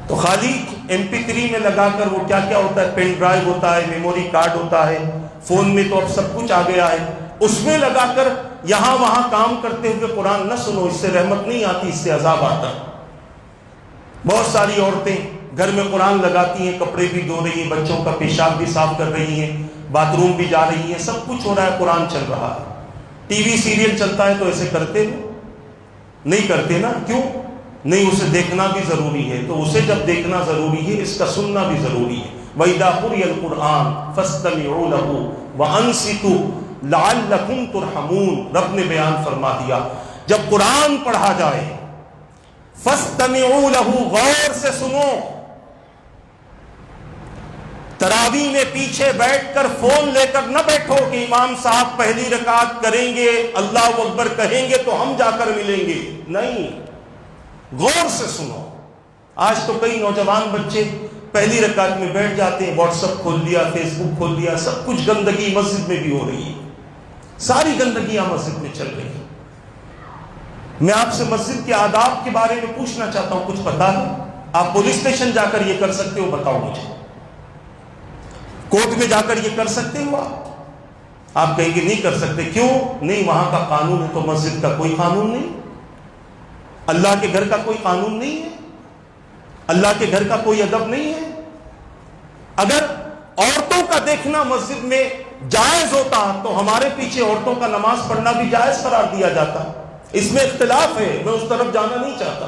تو خالی MP3 میں لگا کر وہ کیا کیا ہوتا ہے، پین ڈرائیو ہوتا ہے، میموری کارڈ ہوتا ہے، فون میں تو اب سب کچھ آ گیا ہے، اس میں لگا کر یہاں وہاں کام کرتے ہوئے قرآن نہ سنو، اس سے رحمت نہیں آتی، اس سے عذاب آتا ہے۔ بہت ساری عورتیں گھر میں قرآن لگاتی ہیں، کپڑے بھی دھو رہی ہیں، بچوں کا پیشاب بھی صاف کر رہی ہیں، باتھ روم بھی جا رہی ہیں، سب کچھ ہو رہا ہے، قرآن چل رہا ہے۔ ٹی وی سیریل چلتا ہے تو ایسے کرتے ہو؟ نہیں کرتے نا، کیوں نہیں؟ اسے دیکھنا بھی ضروری ہے، تو اسے جب دیکھنا ضروری ہے اس کا سننا بھی ضروری ہے۔ وَإِذَا قُرِئَ الْقُرْآنُ فَاسْتَمِعُوا لَهُ وَأَنصِتُوا لَعَلَّكُمْ تُرْحَمُونَ۔ رب نے بیان فرما دیا جب قرآن پڑھا جائے فَاسْتَمِعُوا لَهُ، غور سے سنو۔ تراویح میں پیچھے بیٹھ کر فون لے کر نہ بیٹھو کہ امام صاحب پہلی رکعت کریں گے، اللہ اکبر کہیں گے تو ہم جا کر ملیں گے، نہیں، غور سے سنو۔ آج تو کئی نوجوان بچے پہلی رکعت میں بیٹھ جاتے ہیں، واٹس ایپ کھول لیا، فیس بک کھول لیا، سب کچھ گندگی مسجد میں بھی ہو رہی ہے، ساری گندگیاں مسجد میں چل رہی ہیں۔ میں آپ سے مسجد کے آداب کے بارے میں پوچھنا چاہتا ہوں، کچھ پتا ہے؟ آپ پولیس اسٹیشن جا کر یہ کر سکتے ہو؟ بتاؤ مجھے، کورٹ میں جا کر یہ کر سکتے ہو آپ کہیں گے نہیں کر سکتے، کیوں نہیں؟ وہاں کا قانون ہے، تو مسجد کا کوئی قانون نہیں، اللہ کے گھر کا کوئی قانون نہیں ہے، اللہ کے گھر کا کوئی ادب نہیں ہے۔ اگر عورتوں کا دیکھنا مسجد میں جائز ہوتا تو ہمارے پیچھے عورتوں کا نماز پڑھنا بھی جائز قرار دیا جاتا۔ اس میں اختلاف ہے، میں اس طرف جانا نہیں چاہتا،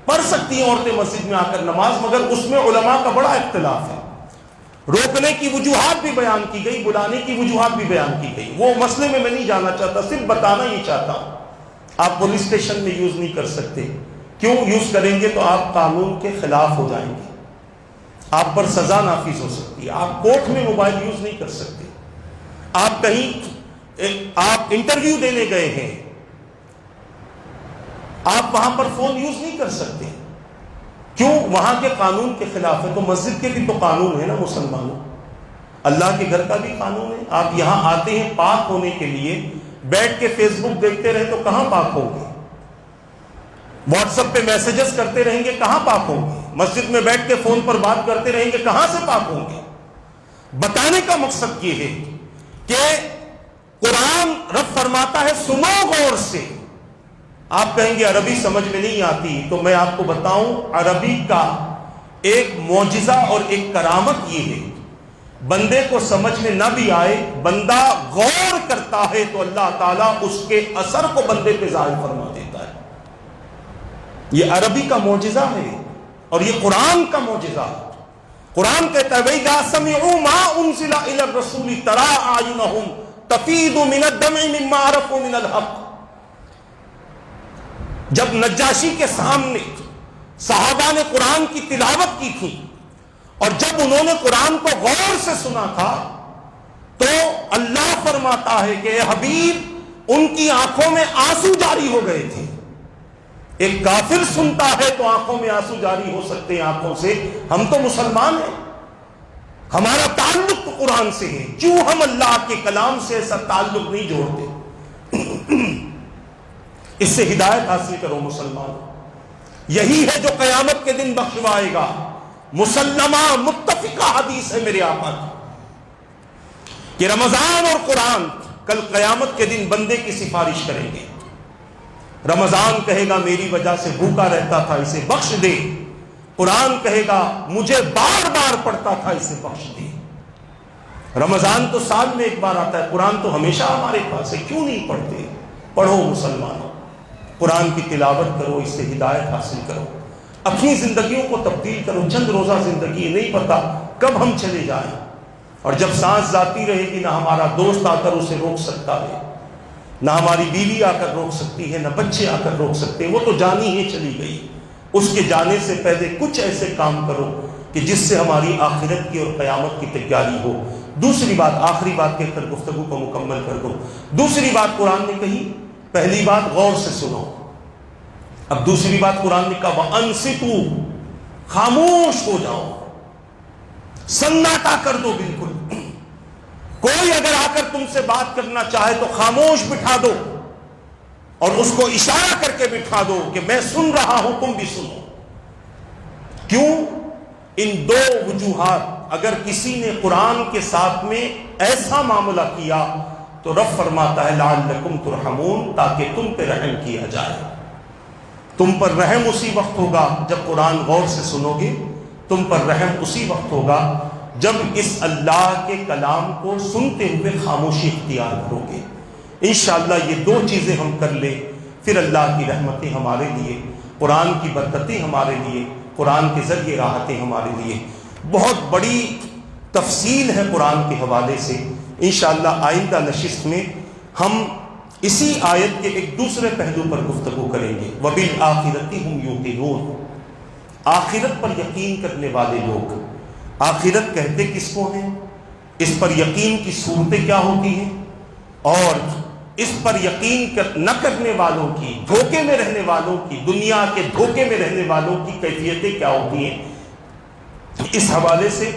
پڑھ سکتی ہیں عورتیں مسجد میں آ کر نماز، مگر اس میں علماء کا بڑا اختلاف ہے۔ روکنے کی وجوہات بھی بیان کی گئی، بلانے کی وجوہات بھی بیان کی گئی، وہ مسئلے میں نہیں جانا چاہتا، صرف بتانا ہی چاہتا ہوں۔ آپ پولیس اسٹیشن میں یوز نہیں کر سکتے، کیوں؟ یوز کریں گے تو آپ قانون کے خلاف ہو جائیں گے۔ آپ پر سزا نافذ ہو سکتی ہے. آپ کورٹ میں موبائل یوز نہیں کر سکتے. آپ کہیں آپ انٹرویو دینے گئے ہیں, آپ وہاں پر فون یوز نہیں کر سکتے. کیوں؟ وہاں کے قانون کے خلاف ہے. تو مسجد کے بھی تو قانون ہے نا مسلمانوں, اللہ کے گھر کا بھی قانون ہے. آپ یہاں آتے ہیں پاک ہونے کے لیے, بیٹھ کے فیس بک دیکھتے رہے تو کہاں پاک ہوں گے؟ واٹس ایپ پہ میسیجز کرتے رہیں گے, کہاں پاک ہوں گے؟ مسجد میں بیٹھ کے فون پر بات کرتے رہیں گے, کہاں سے پاک ہوں گے؟ بتانے کا مقصد یہ ہے کہ قرآن رب فرماتا ہے سنو غور سے. آپ کہیں گے عربی سمجھ میں نہیں آتی, تو میں آپ کو بتاؤں عربی کا ایک معجزہ اور ایک کرامت یہ ہے, بندے کو سمجھ میں نہ بھی آئے, بندہ غور کرتا ہے تو اللہ تعالیٰ اس کے اثر کو بندے پہ ظاہر فرما دیتا ہے. یہ عربی کا معجزہ ہے اور یہ قرآن کا معجزہ ہے. قرآن کہتا ہے وَإِذَا سَمِعُوا مَا أُنزِلَ إِلَى الرَّسُولِ تَرَىٰ أَعْيُنَهُمْ تَفِيضُ مِنَ الدَّمْعِ مِمَّا عَرَفُوا مِنَ الْحَقِّ. جب نجاشی کے سامنے صحابہ نے قرآن کی تلاوت کی تھی اور جب انہوں نے قرآن کو غور سے سنا تھا تو اللہ فرماتا ہے کہ اے حبیب ان کی آنکھوں میں آنسو جاری ہو گئے تھے. ایک کافر سنتا ہے تو آنکھوں میں آنسو جاری ہو سکتے ہیں آنکھوں سے. ہم تو مسلمان ہیں, ہمارا تعلق تو قرآن سے ہے, کیوں ہم اللہ کے کلام سے ایسا تعلق نہیں جوڑتے؟ اس سے ہدایت حاصل کرو مسلمان. یہی ہے جو قیامت کے دن بخشوائے گا. مسلمہ متفقہ حدیث ہے میرے آقا کی کہ رمضان اور قرآن کل قیامت کے دن بندے کی سفارش کریں گے. رمضان کہے گا میری وجہ سے بھوکا رہتا تھا, اسے بخش دے. قرآن کہے گا مجھے بار بار پڑھتا تھا, اسے بخش دے. رمضان تو سال میں ایک بار آتا ہے, قرآن تو ہمیشہ ہمارے پاس ہے, کیوں نہیں پڑھتے؟ پڑھو مسلمانوں, قرآن کی تلاوت کرو, اس سے ہدایت حاصل کرو, اپنی زندگیوں کو تبدیل کرو. چند روزہ زندگی, نہیں پتا کب ہم چلے جائیں, اور جب سانس جاتی رہے گی نہ ہمارا دوست آ کر اسے روک سکتا ہے, نہ ہماری بیوی آ کر روک سکتی ہے, نہ بچے آ کر روک سکتے ہیں. وہ تو جانی ہی چلی گئی. اس کے جانے سے پہلے کچھ ایسے کام کرو کہ جس سے ہماری آخرت کی اور قیامت کی تیاری ہو. دوسری بات, آخری بات کہہ کر گفتگو کو مکمل کر دو. دوسری بات قرآن نے کہی, پہلی بات غور سے سنو, اب دوسری بات قرآن نے کہا وَأَنصِتُوا, خاموش ہو جاؤ, سناٹا کر دو بالکل. کوئی اگر آ کر تم سے بات کرنا چاہے تو خاموش بٹھا دو اور اس کو اشارہ کر کے بٹھا دو کہ میں سن رہا ہوں, تم بھی سنو. کیوں؟ ان دو وجوہات, اگر کسی نے قرآن کے ساتھ میں ایسا معاملہ کیا تو رب فرماتا ہے لعلکم ترحمون, تاکہ تم پہ رحم کیا جائے. تم پر رحم اسی وقت ہوگا جب قرآن غور سے سنو گے, تم پر رحم اسی وقت ہوگا جب اس اللہ کے کلام کو سنتے ہوئے خاموشی اختیار کرو گے. انشاءاللہ یہ دو چیزیں ہم کر لیں, پھر اللہ کی رحمتیں ہمارے لیے, قرآن کی برکتیں ہمارے لیے, قرآن کے ذریعے راحتیں ہمارے لیے. بہت بڑی تفصیل ہے قرآن کے حوالے سے. انشاءاللہ آئندہ نشست میں ہم اسی آیت کے ایک دوسرے پہلو پر گفتگو کریں گے. وَبِالْآخِرَةِ هُمْ يُوقِنُونَ, آخرت پر یقین کرنے والے لوگ. آخرت کہتے کس کو ہیں؟ اس پر یقین کی صورتیں کیا ہوتی ہیں, اور اس پر یقین نہ کرنے والوں کی, دھوکے میں رہنے والوں کی, دنیا کے دھوکے میں رہنے والوں کی کیفیتیں کیا ہوتی ہیں. اس حوالے سے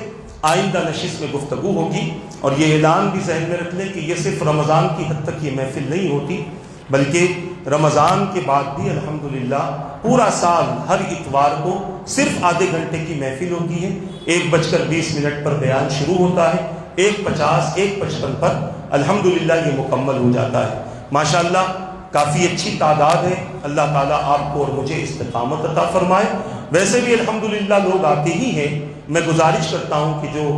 آئندہ نشست میں گفتگو ہوگی. اور یہ اعلان بھی ذہن میں رکھ لیں کہ یہ صرف رمضان کی حد تک یہ محفل نہیں ہوتی, بلکہ رمضان کے بعد بھی الحمدللہ پورا سال ہر اتوار کو صرف آدھے گھنٹے کی محفل ہوتی ہے. 1:20 پر بیان شروع ہوتا ہے, 1:50 1:55 پر الحمدللہ یہ مکمل ہو جاتا ہے. ماشاءاللہ کافی اچھی تعداد ہے. اللہ تعالیٰ آپ کو اور مجھے استقامت عطا فرمائے. ویسے بھی الحمدللہ لوگ آتے ہی ہیں. میں گزارش کرتا ہوں کہ جو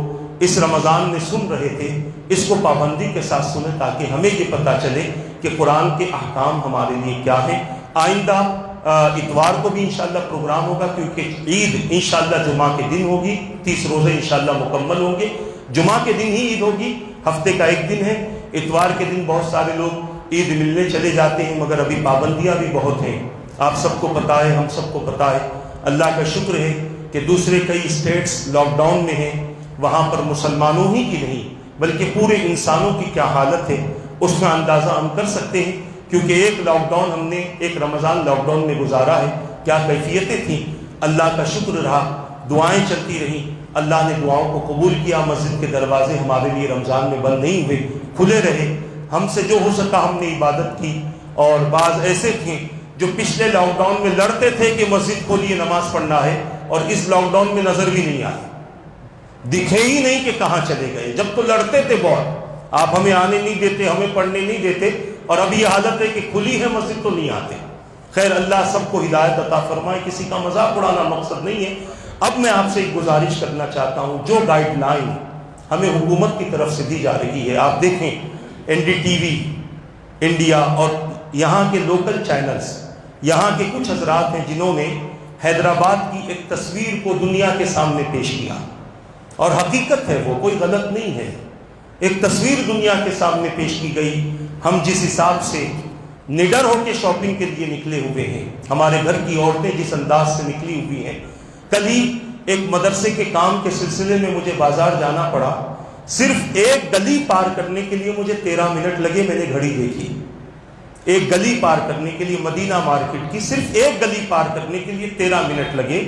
اس رمضان میں سن رہے تھے اس کو پابندی کے ساتھ سنیں, تاکہ ہمیں یہ پتہ چلے کہ قرآن کے احکام ہمارے لیے کیا ہیں. آئندہ اتوار کو بھی انشاءاللہ پروگرام ہوگا, کیونکہ عید انشاءاللہ جمعہ کے دن ہوگی. 30 روزے انشاءاللہ مکمل ہوں گے. جمعہ کے دن ہی عید ہوگی, ہفتے کا ایک دن ہے. اتوار کے دن بہت سارے لوگ عید ملنے چلے جاتے ہیں, مگر ابھی پابندیاں بھی بہت ہیں. آپ سب کو پتہ ہے, ہم سب کو پتہ ہے. اللہ کا شکر ہے کہ دوسرے کئی اسٹیٹس لاک ڈاؤن میں ہیں، وہاں پر مسلمانوں ہی کی نہیں بلکہ پورے انسانوں کی کیا حالت ہے، اس میں اندازہ ہم کر سکتے ہیں، کیونکہ ایک لاک ڈاؤن ہم نے ایک رمضان لاک ڈاؤن میں گزارا ہے، کیا کیفیتیں تھیں۔ اللہ کا شکر رہا، دعائیں چلتی رہیں، اللہ نے دعاؤں کو قبول کیا، مسجد کے دروازے ہمارے لیے رمضان میں بند نہیں ہوئے، کھلے رہے، ہم سے جو ہو سکا ہم نے عبادت کی۔ اور بعض ایسے تھے جو پچھلے لاک ڈاؤن میں لڑتے تھے کہ مسجد کھولیے نماز پڑھنا ہے، اور اس لاک ڈاؤن میں نظر بھی نہیں آئے، دکھے ہی نہیں کہ کہاں چلے گئے، جب تو لڑتے تھے بہت، آپ ہمیں آنے نہیں دیتے، ہمیں پڑھنے نہیں دیتے، اور اب یہ حالت ہے کہ کھلی ہے مسجد تو نہیں آتے۔ خیر اللہ سب کو ہدایت عطا فرمائے، کسی کا مذاق اڑانا مقصد نہیں ہے۔ اب میں آپ سے ایک گزارش کرنا چاہتا ہوں، جو گائیڈ لائن ہمیں حکومت کی طرف سے دی جا رہی ہے، آپ دیکھیں N D T V India اور یہاں کے لوکل چینلز، یہاں کے کچھ حضرات ہیں جنہوں نے حیدرآباد کی ایک تصویر کو دنیا کے سامنے پیش کیا، اور حقیقت ہے وہ کوئی غلط نہیں ہے، ایک تصویر دنیا کے سامنے پیش کی گئی۔ ہم جس حساب سے نڈر ہو کے شاپنگ کے لیے نکلے ہوئے ہیں، ہمارے گھر کی عورتیں جس انداز سے نکلی ہوئی ہیں، کل ہی ایک مدرسے کے کام کے سلسلے میں مجھے بازار جانا پڑا، صرف ایک گلی پار کرنے کے لیے مجھے 13 منٹ لگے، میں نے گھڑی دیکھی، ایک گلی پار کرنے کے لیے مدینہ مارکیٹ کی صرف ایک گلی پار کرنے کے لیے 13 منٹ لگے۔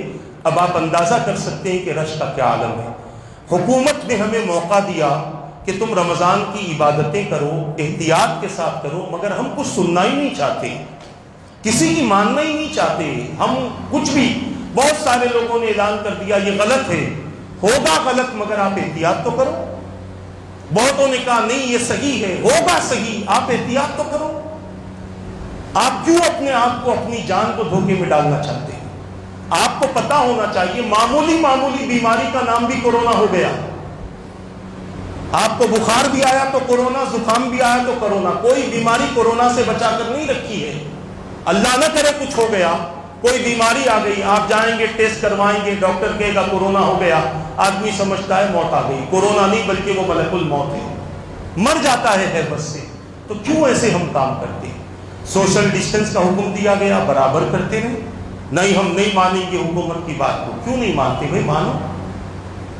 اب آپ اندازہ کر سکتے ہیں کہ رش کا کیا عالم ہے۔ حکومت نے ہمیں موقع دیا کہ تم رمضان کی عبادتیں کرو، احتیاط کے ساتھ کرو، مگر ہم کچھ سننا ہی نہیں چاہتے، کسی کی ماننا ہی نہیں چاہتے، ہم کچھ بھی، بہت سارے لوگوں نے اعلان کر دیا یہ غلط ہے، ہوگا غلط مگر آپ احتیاط تو کرو، بہتوں نے کہا نہیں یہ صحیح ہے، ہوگا صحیح، آپ احتیاط تو کرو۔ آپ کیوں اپنے آپ کو، اپنی جان کو دھوکے میں ڈالنا چاہتے ہیں؟ آپ کو پتا ہونا چاہیے معمولی بیماری کا نام بھی کورونا ہو گیا، آپ کو بخار بھی آیا تو کورونا، زکام بھی آیا تو کورونا، کوئی بیماری کورونا سے بچا کر نہیں رکھی ہے۔ اللہ نہ کرے کچھ ہو گیا، کوئی بیماری آ گئی، آپ جائیں گے ٹیسٹ کروائیں گے، ڈاکٹر کہے گا کورونا ہو گیا، آدمی سمجھتا ہے موت آ گئی، کورونا نہیں بلکہ وہ ملک الموت ہے، مر جاتا ہے بس سے۔ تو کیوں ایسے ہم کام کرتے ہیں؟ سوشل ڈسٹینس کا حکم دیا گیا، برابر کرتے ہیں، نہیں ہم نہیں مانیں گے حکومت کی بات کو، کیوں نہیں مانتے بھائی؟ مانو،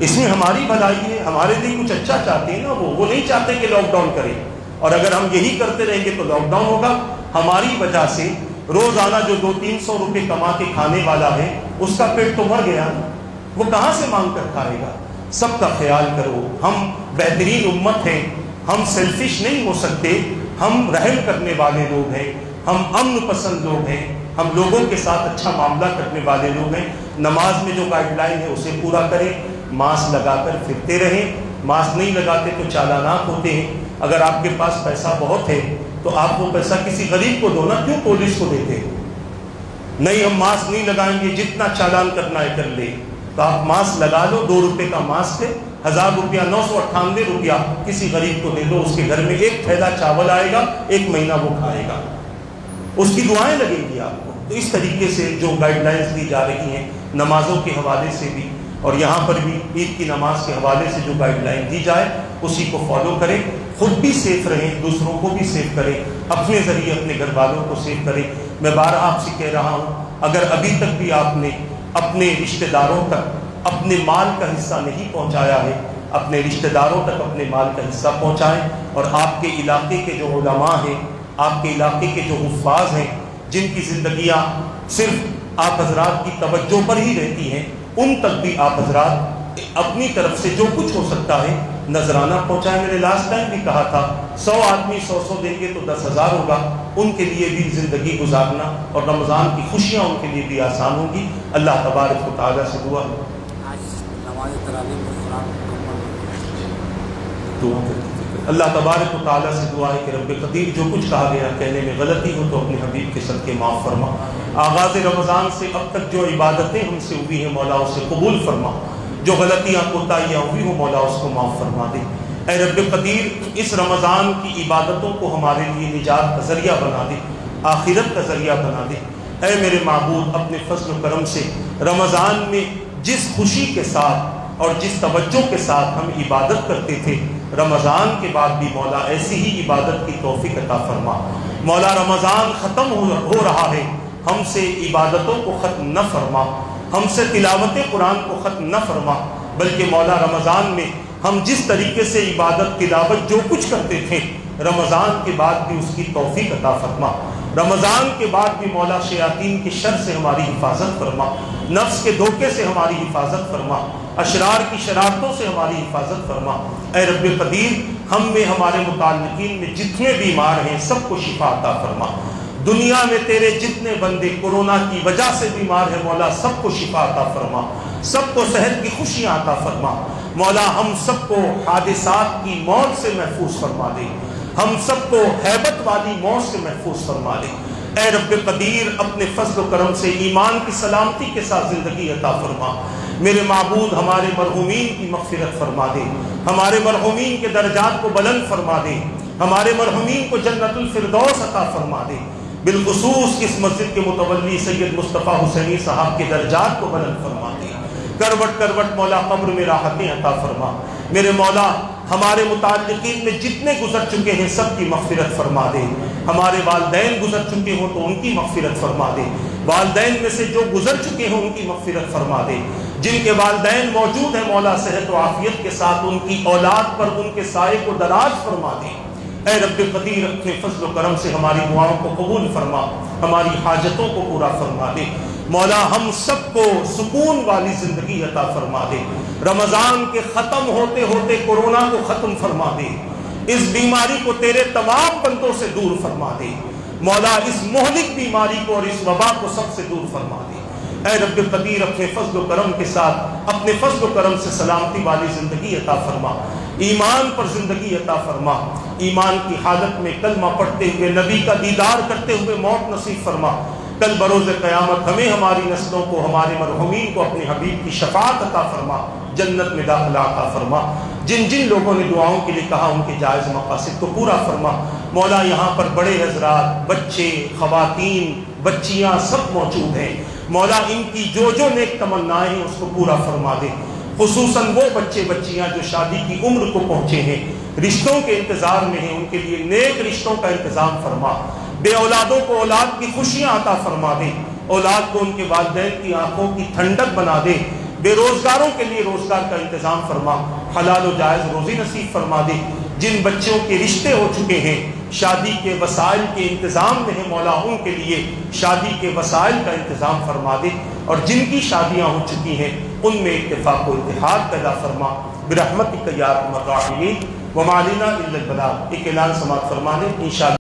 اس میں ہماری بھلائی ہے، ہمارے لیے کچھ اچھا چاہتے ہیں نا، وہ نہیں چاہتے کہ لاک ڈاؤن کریں، اور اگر ہم یہی کرتے رہیں گے تو لاک ڈاؤن ہوگا۔ ہماری وجہ سے روزانہ جو 200-300 روپے کما کے کھانے والا ہے اس کا پیٹ تو بھر گیا، وہ کہاں سے مانگ کر کھائے گا؟ سب کا خیال کرو، ہم بہترین امت ہیں، ہم سیلفش نہیں ہو سکتے، ہم رحم کرنے والے لوگ ہیں، ہم امن پسند لوگ ہیں، ہم لوگوں کے ساتھ اچھا معاملہ کرنے والے لوگ ہیں۔ نماز میں جو گائیڈ لائن ہے اسے پورا کریں، ماسک لگا کر پھرتے رہیں، ماسک نہیں لگاتے تو چالانات ہوتے ہیں۔ اگر آپ کے پاس پیسہ بہت ہے تو آپ وہ پیسہ کسی غریب کو دو نا، کیوں پولیس کو دیتے ہیں؟ نہیں ہم ماسک نہیں لگائیں گے، جتنا چالان کرنا ہے کر لے، تو آپ ماسک لگا لو، 2 روپے کا ماسک ہے، 1000 روپیہ 998 روپیہ کسی غریب کو دے دو، اس کے گھر میں ایک تھیلا چاول آئے گا، 1 مہینہ وہ کھائے گا، اس کی دعائیں لگیں گی آپ کو۔ تو اس طریقے سے جو گائیڈ لائنز دی جا رہی ہیں نمازوں کے حوالے سے بھی، اور یہاں پر بھی عید کی نماز کے حوالے سے جو گائیڈ لائن دی جائے اسی کو فالو کریں، خود بھی سیف رہیں، دوسروں کو بھی سیف کریں، اپنے ذریعے اپنے گھر والوں کو سیف کریں۔ میں بار آپ سے کہہ رہا ہوں، اگر ابھی تک بھی آپ نے اپنے رشتہ داروں تک اپنے مال کا حصہ نہیں پہنچایا ہے، اپنے رشتہ داروں تک اپنے مال کا حصہ پہنچائیں، اور آپ کے علاقے کے جو علماء ہیں، آپ کے علاقے کے جو حفاظ ہیں، جن کی زندگیاں صرف آپ حضرات کی توجہ پر ہی رہتی ہیں، ان تک بھی آپ حضرات اپنی طرف سے جو کچھ ہو سکتا ہے نذرانہ پہنچائیں۔ میں نے لاسٹ ٹائم بھی کہا تھا 100 آدمی 100 دیں گے تو 10,000 ہوگا، ان کے لیے بھی زندگی گزارنا اور رمضان کی خوشیاں ان کے لیے بھی آسان ہوں گی۔ اللہ تبارک و تعالیٰ سے دعا اللہ تبارک و تعالیٰ سے دعا ہے کہ رب قدیر جو کچھ کہا گیا کہنے میں غلطی ہو تو اپنے حبیب کے صدقے معاف فرما۔ آغاز رمضان سے اب تک جو عبادتیں ہم سے ہوئی ہیں مولا اسے قبول فرما، جو غلطیاں کوتاہیاں ہوئی ہوں مولا اس کو معاف فرما دے۔ اے رب قدیر اس رمضان کی عبادتوں کو ہمارے لیے نجات کا ذریعہ بنا دے، آخرت کا ذریعہ بنا دے۔ اے میرے معبود اپنے فضل و کرم سے رمضان میں جس خوشی کے ساتھ اور جس توجہ کے ساتھ ہم عبادت کرتے تھے، رمضان کے بعد بھی مولا ایسی ہی عبادت کی توفیق عطا فرما۔ مولا رمضان ختم ہو رہا ہے، ہم سے عبادتوں کو ختم نہ فرما، ہم سے تلاوت قرآن کو ختم نہ فرما، بلکہ مولا رمضان میں ہم جس طریقے سے عبادت تلاوت جو کچھ کرتے تھے، رمضان کے بعد بھی اس کی توفیق عطا فرما۔ رمضان کے بعد بھی مولا شیاطین کے شر سے ہماری حفاظت فرما، نفس کے دھوکے سے ہماری حفاظت فرما، اشرار کی شرارتوں سے ہماری حفاظت فرما۔ اے رب قدیر، ہم میں ہمارے متعلقین میں جتنے بیمار ہیں سب کو شفا عطا فرما۔ دنیا میں تیرے جتنے بندے کورونا کی وجہ سے بیمار ہیں مولا سب کو شفا عطا فرما، سب کو صحت کی خوشیاں عطا فرما۔ مولا ہم سب کو حادثات کی موت سے محفوظ فرما دے، ہم سب کو ہیبت والی موت سے محفوظ فرما دے۔ اے رب قدیر، اپنے فضل و کرم سے ایمان کی سلامتی کے ساتھ زندگی عطا فرما۔ میرے معبود، ہمارے مرحومین کی مغفرت فرما دے، ہمارے مرحومین کے درجات کو بلند فرما دے، ہمارے مرحومین کو جنت الفردوس عطا فرما دے۔ بالخصوص اس مسجد کے متولی سید مصطفیٰ حسینی صاحب کے درجات کو بلند فرما دے۔ کروٹ کروٹ مولا قبر میں راحتیں عطا فرما۔ میرے مولا، ہمارے متعلقین میں جتنے گزر چکے ہیں سب کی مغفرت فرما دے۔ ہمارے والدین گزر چکے ہوں تو ان کی مغفرت فرما دے، والدین میں سے جو گزر چکے ہیں ان کی مغفرت فرما دے۔ جن کے والدین موجود ہیں مولا صحت و عافیت کے ساتھ ان کی اولاد پر ان کے سائے کو دراز فرما دے۔ اے رب قدیر، اپنے فضل و کرم سے ہماری دعاؤں کو قبول فرما، ہماری حاجتوں کو پورا فرما دے۔ مولا ہم سب کو سکون والی زندگی عطا فرما دے۔ رمضان کے ختم ہوتے ہوتے کورونا کو ختم فرما دے، اس بیماری کو تیرے تمام بندوں سے دور فرما دے۔ مولا اس مہلک بیماری کو اور اس وبا کو سب سے دور فرما دے۔ اے رب قدیر، اپنے فضل و کرم کے ساتھ اپنے فضل و کرم سے سلامتی والی زندگی عطا فرما، ایمان پر زندگی عطا فرما، ایمان کی حالت میں کلمہ پڑھتے ہوئے نبی کا دیدار کرتے ہوئے موت نصیب فرما۔ کل بروز قیامت ہمیں، ہماری نسلوں کو، ہمارے مرحومین کو اپنے حبیب کی شفاعت عطا فرما، جنت میں داخلہ عطا فرما۔ جن جن لوگوں نے دعاؤں کے لیے کہا ان کے جائز مقاصد کو پورا فرما۔ مولا یہاں پر بڑے حضرات، بچے، خواتین، بچیاں سب موجود ہیں۔ مولا ان کی جو جو نیک تمنائیں ہیں اس کو پورا فرما دے، خصوصاً وہ بچے بچیاں جو شادی کی عمر کو پہنچے ہیں، رشتوں کے انتظار میں ہیں، ان کے لیے نیک رشتوں کا انتظام فرما۔ بے اولادوں کو اولاد کی خوشیاں عطا فرما دے، اولاد کو ان کے والدین کی آنکھوں کی ٹھنڈک بنا دے۔ بے روزگاروں کے لیے روزگار کا انتظام فرما، حلال و جائز روزی نصیب فرما دے۔ جن بچوں کے رشتے ہو چکے ہیں، شادی کے وسائل کے انتظام میں ہیں مولا، ان کے لیے شادی کے وسائل کا انتظام فرما دے، اور جن کی شادیاں ہو چکی ہیں ان میں اتفاق و اتحاد پیدا فرما برحمتک یا ارحم الراحمین۔ وما علینا الا البلاغ۔ ایک اعلان سماعت فرما دیں انشاءاللہ۔